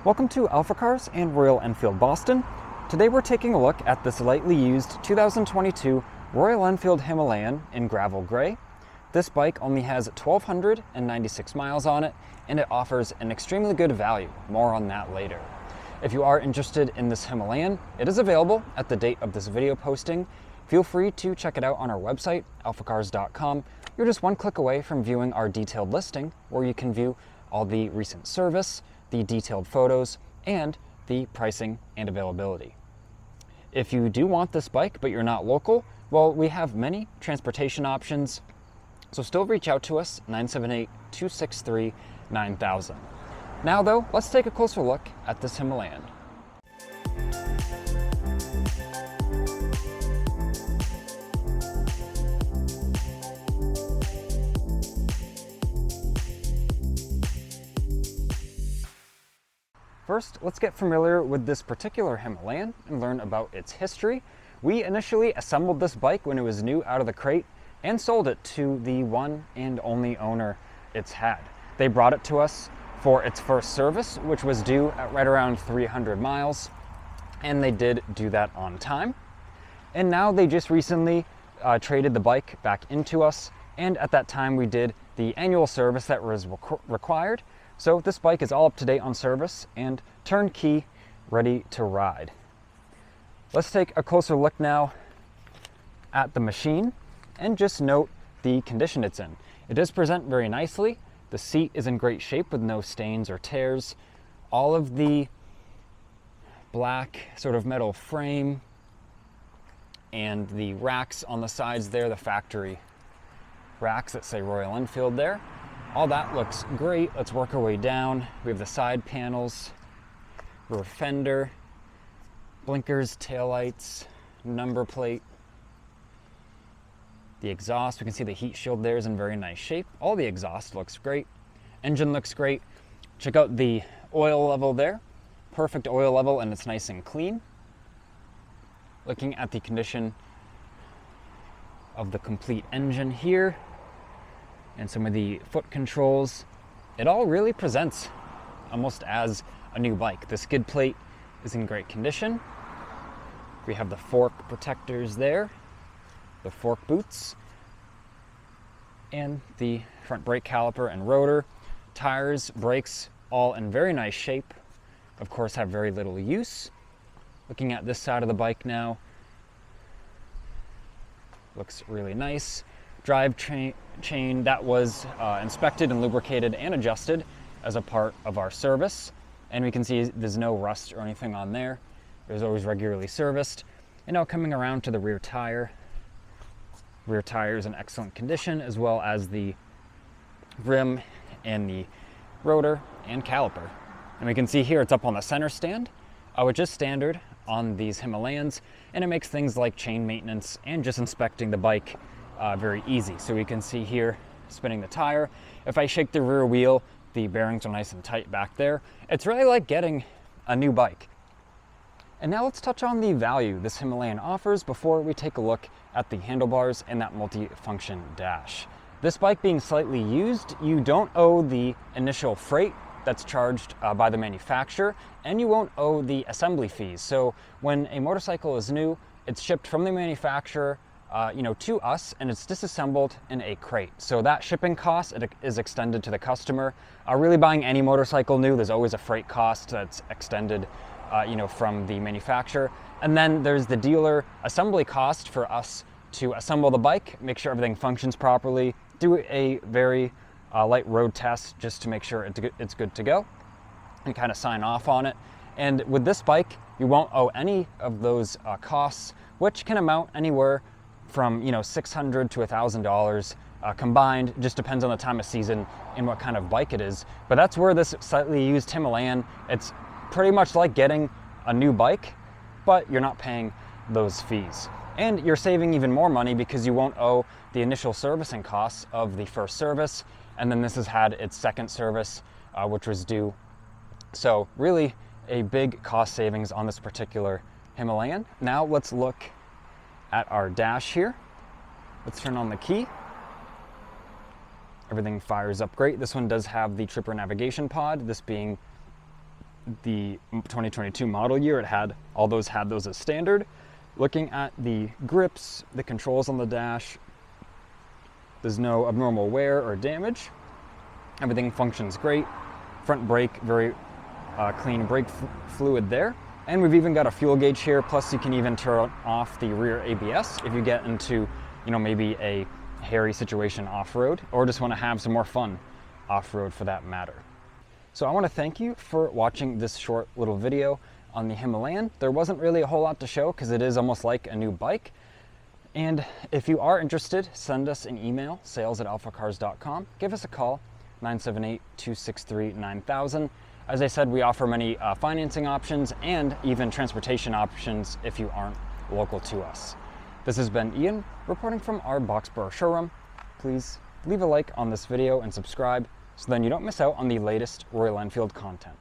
Welcome to AlphaCars and Royal Enfield Boston. Today we're taking a look at this lightly used 2022 Royal Enfield Himalayan in gravel gray. This bike only has 1,296 miles on it, and it offers an extremely good value. More on that later. If you are interested in this Himalayan, it is available at the date of this video posting. Feel free to check it out on our website, alphacars.com. You're just one click away from viewing our detailed listing, where you can view all the recent service, the detailed photos, and the pricing and availability. If you do want this bike but you're not local, well, we have many transportation options, so still reach out to us, 978-263-9000. Now though, let's take a closer look at this Himalayan. First, let's get familiar with this particular Himalayan and learn about its history. We initially assembled this bike when it was new out of the crate and sold it to the one and only owner it's had. They brought it to us for its first service, which was due at right around 300 miles, and they did do that on time. And now they just recently traded the bike back into us, and at that time we did the annual service that was required. So this bike is all up to date on service and turnkey, ready to ride. Let's take a closer look now at the machine and just note the condition it's in. It does present very nicely. The seat is in great shape with no stains or tears. All of the black sort of metal frame and the racks on the sides there, the factory racks that say Royal Enfield there. All that looks great. Let's work our way down. We have the side panels, rear fender, blinkers, taillights, number plate. The exhaust, we can see the heat shield there is in very nice shape. All the exhaust looks great. Engine looks great. Check out the oil level there. Perfect oil level, and it's nice and clean. Looking at the condition of the complete engine here, and some of the foot controls, it all really presents almost as a new bike. The skid plate is in great condition. We have the fork protectors there, the fork boots, and the front brake caliper and rotor. Tires, brakes, all in very nice shape. Of course, have very little use. Looking at this side of the bike now, looks really nice. Drive chain that was inspected and lubricated and adjusted as a part of our service, and we can see there's no rust or anything on there. It was always regularly serviced. And now coming around to the rear tire. Rear tire is in excellent condition, as well as the rim and the rotor and caliper. And we can see here it's up on the center stand, which is standard on these Himalayans, and it makes things like chain maintenance and just inspecting the bike very easy. So we can see here spinning the tire. If I shake the rear wheel, the bearings are nice and tight back there. It's really like getting a new bike. And now let's touch on the value this Himalayan offers before we take a look at the handlebars and that multi-function dash. This bike being slightly used, you don't owe the initial freight that's charged by the manufacturer, and you won't owe the assembly fees. So when a motorcycle is new, it's shipped from the manufacturer to us, and it's disassembled in a crate. So that shipping cost is extended to the customer. Really buying any motorcycle new, there's always a freight cost that's extended from the manufacturer. And then there's the dealer assembly cost for us to assemble the bike, make sure everything functions properly, do a very light road test just to make sure it's good to go, and kind of sign off on it. And with this bike, you won't owe any of those costs, which can amount anywhere from $600 to $1,000 combined. Just depends on the time of season and what kind of bike it is. But that's where this slightly used Himalayan, it's pretty much like getting a new bike, but you're not paying those fees. And you're saving even more money because you won't owe the initial servicing costs of the first service, and then this has had its second service, which was due. So really a big cost savings on this particular Himalayan. Now let's look at our dash here. Let's turn on the key. Everything fires up great. This one does have the Tripper navigation pod, this being the 2022 model year, it had those as standard. Looking at the grips, the controls on the dash, there's no abnormal wear or damage. Everything functions great. Front brake, very clean brake fluid there. And we've even got a fuel gauge here, plus you can even turn off the rear ABS if you get into, maybe a hairy situation off-road, or just want to have some more fun off-road for that matter. So I want to thank you for watching this short little video on the Himalayan. There wasn't really a whole lot to show because it is almost like a new bike. And if you are interested, send us an email, sales@alphacars.com. Give us a call, 978-263-9000. As I said, we offer many financing options and even transportation options if you aren't local to us. This has been Ian, reporting from our Boxborough showroom. Please leave a like on this video and subscribe so then you don't miss out on the latest Royal Enfield content.